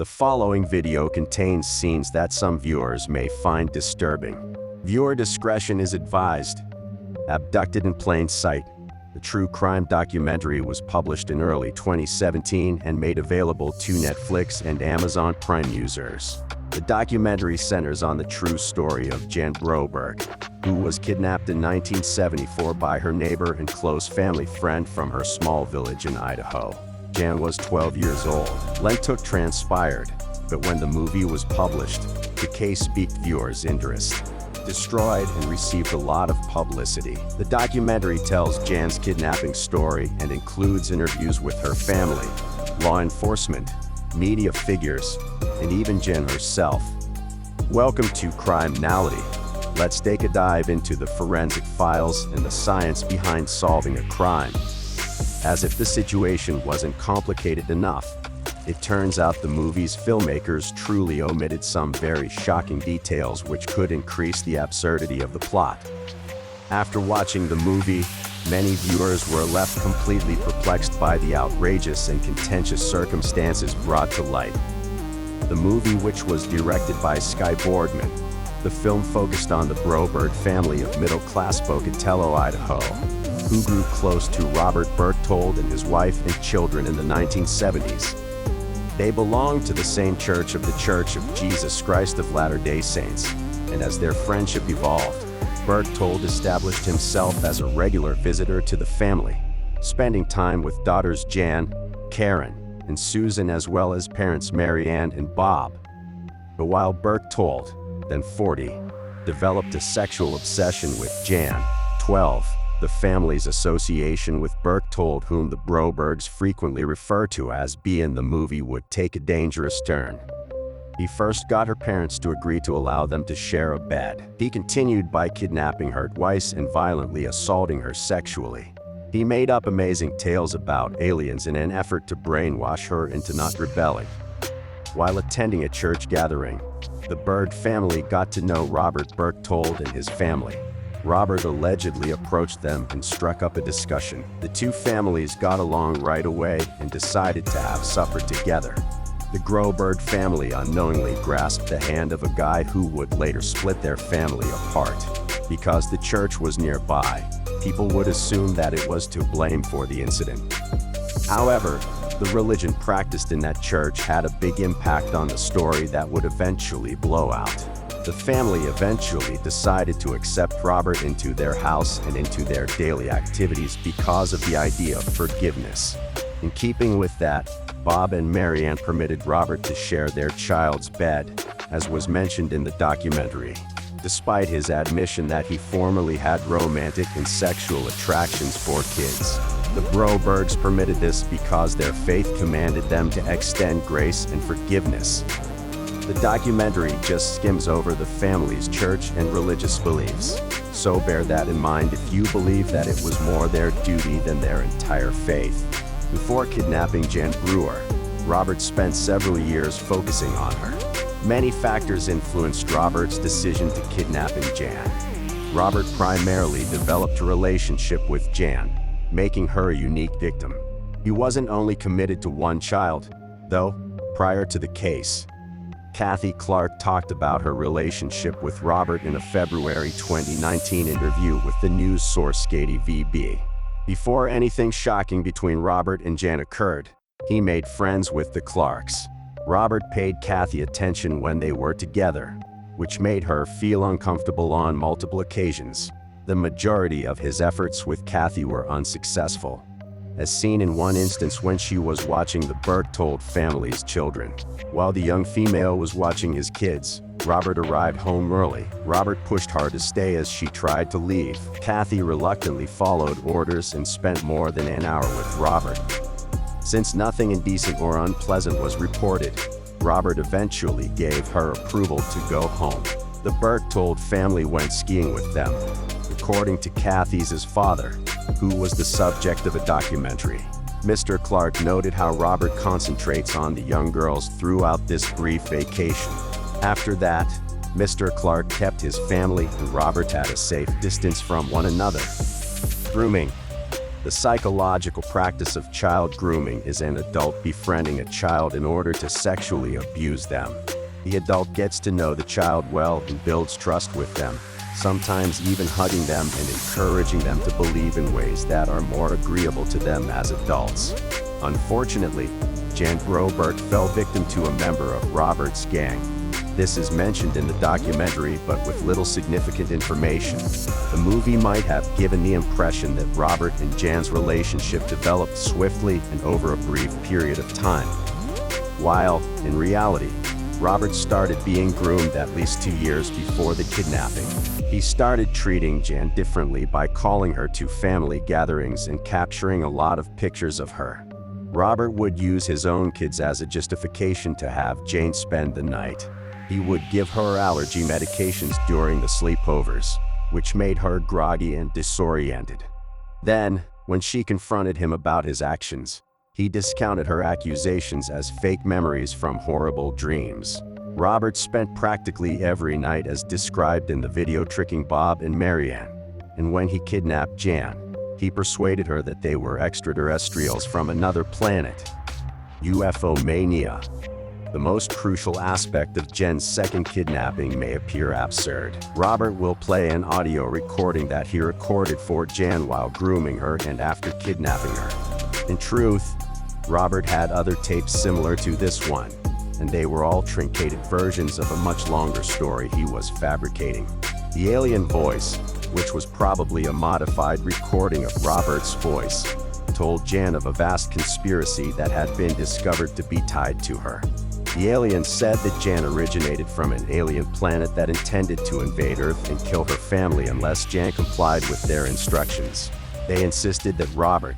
The following video contains scenes that some viewers may find disturbing. Viewer discretion is advised. Abducted in Plain Sight. The true crime documentary was published in early 2017 and made available to Netflix and Amazon Prime users. The documentary centers on the true story of Jan Broberg, who was kidnapped in 1974 by her neighbor and close family friend from her small village in Idaho. Jan was 12 years old. Lentook transpired, but when the movie was published, the case piqued viewers' interest. Destroyed and received a lot of publicity. The documentary tells Jan's kidnapping story and includes interviews with her family, law enforcement, media figures, and even Jan herself. Welcome to Criminality. Let's take a dive into the forensic files and the science behind solving a crime. As if the situation wasn't complicated enough, it turns out the movie's filmmakers truly omitted some very shocking details which could increase the absurdity of the plot. After watching the movie, many viewers were left completely perplexed by the outrageous and contentious circumstances brought to light. The movie, which was directed by Sky Boardman, the film focused on the Broberg family of middle-class Pocatello, Idaho, who grew close to Robert Berchtold and his wife and children in the 1970s. They belonged to the same church of the Church of Jesus Christ of Latter-day Saints, and as their friendship evolved, Berchtold established himself as a regular visitor to the family, spending time with daughters Jan, Karen, and Susan, as well as parents Mary Ann and Bob. But while Berchtold, then 40, developed a sexual obsession with Jan, 12, the family's association with Berchtold, whom the Brobergs frequently refer to as B in the movie, would take a dangerous turn. He first got her parents to agree to allow them to share a bed. He continued by kidnapping her twice and violently assaulting her sexually. He made up amazing tales about aliens in an effort to brainwash her into not rebelling. While attending a church gathering, the Berg family got to know Robert Berchtold and his family. Robert allegedly approached them and struck up a discussion. The two families got along right away and decided to have supper together. The Broberg family unknowingly grasped the hand of a guy who would later split their family apart. Because the church was nearby, people would assume that it was to blame for the incident. However, the religion practiced in that church had a big impact on the story that would eventually blow out. The family eventually decided to accept Robert into their house and into their daily activities because of the idea of forgiveness. In keeping with that, Bob and Mary Ann permitted Robert to share their child's bed, as was mentioned in the documentary. Despite his admission that he formerly had romantic and sexual attractions for kids, the Brobergs permitted this because their faith commanded them to extend grace and forgiveness. The documentary just skims over the family's church and religious beliefs, so bear that in mind if you believe that it was more their duty than their entire faith. Before kidnapping Jan Brewer, Robert spent several years focusing on her. Many factors influenced Robert's decision to kidnapping Jan. Robert primarily developed a relationship with Jan, making her a unique victim. He wasn't only committed to one child, though. Prior to the case, Kathy Clark talked about her relationship with Robert in a February 2019 interview with the news source KTVB. Before anything shocking between Robert and Jan occurred, he made friends with the Clarks. Robert paid Kathy attention when they were together, which made her feel uncomfortable on multiple occasions. The majority of his efforts with Kathy were unsuccessful, as seen in one instance when she was watching the Berchtold family's children. While the young female was watching his kids, Robert arrived home early. Robert pushed hard to stay as she tried to leave. Kathy reluctantly followed orders and spent more than an hour with Robert. Since nothing indecent or unpleasant was reported, Robert eventually gave her approval to go home. The Berchtold family went skiing with them, according to Kathy's father, who was the subject of a documentary. Mr. Clark noted how Robert concentrates on the young girls throughout this brief vacation. After that, Mr. Clark kept his family and Robert at a safe distance from one another. Grooming. The psychological practice of child grooming is an adult befriending a child in order to sexually abuse them. The adult gets to know the child well and builds trust with them, sometimes even hugging them and encouraging them to believe in ways that are more agreeable to them as adults. Unfortunately, Jan Grobert fell victim to a member of Robert's gang. This is mentioned in the documentary, but with little significant information. The movie might have given the impression that Robert and Jan's relationship developed swiftly and over a brief period of time, while, in reality, Robert started being groomed at least 2 years before the kidnapping. He started treating Jan differently by calling her to family gatherings and capturing a lot of pictures of her. Robert would use his own kids as a justification to have Jane spend the night. He would give her allergy medications during the sleepovers, which made her groggy and disoriented. Then, when she confronted him about his actions, he discounted her accusations as fake memories from horrible dreams. Robert spent practically every night as described in the video tricking Bob and Marianne, and when he kidnapped Jan, he persuaded her that they were extraterrestrials from another planet. UFO mania. The most crucial aspect of Jen's second kidnapping may appear absurd. Robert will play an audio recording that he recorded for Jan while grooming her and after kidnapping her. In truth, Robert had other tapes similar to this one, and they were all truncated versions of a much longer story he was fabricating. The alien voice, which was probably a modified recording of Robert's voice, told Jan of a vast conspiracy that had been discovered to be tied to her. The aliens said that Jan originated from an alien planet that intended to invade Earth and kill her family unless Jan complied with their instructions. They insisted that Robert,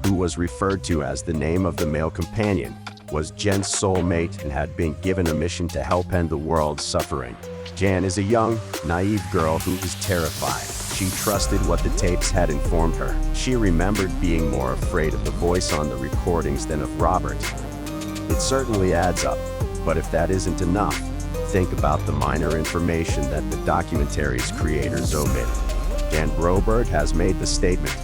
who was referred to as the name of the male companion, was Jan's soulmate and had been given a mission to help end the world's suffering. Jan is a young, naive girl who is terrified. She trusted what the tapes had informed her. She remembered being more afraid of the voice on the recordings than of Robert. It certainly adds up, but if that isn't enough, think about the minor information that the documentary's creators omitted. Jan Grobert has made the statement,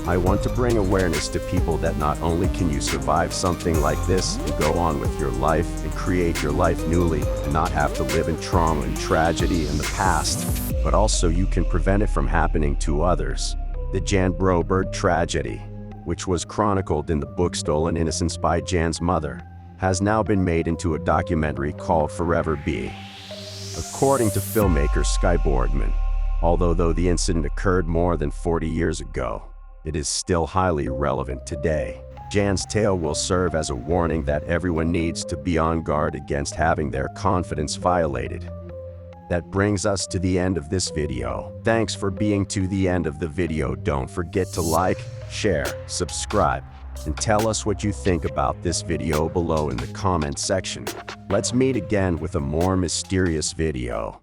"I want to bring awareness to people that not only can you survive something like this and go on with your life and create your life newly and not have to live in trauma and tragedy in the past, but also you can prevent it from happening to others." The Jan Grobert tragedy, which was chronicled in the book Stolen Innocence by Jan's mother, has now been made into a documentary called Forever Be. According to filmmaker Sky Boardman, although the incident occurred more than 40 years ago, it is still highly relevant today. Jan's tale will serve as a warning that everyone needs to be on guard against having their confidence violated. That brings us to the end of this video. Thanks for being to the end of the video. Don't forget to like, share, subscribe, and tell us what you think about this video below in the comment section. Let's meet again with a more mysterious video.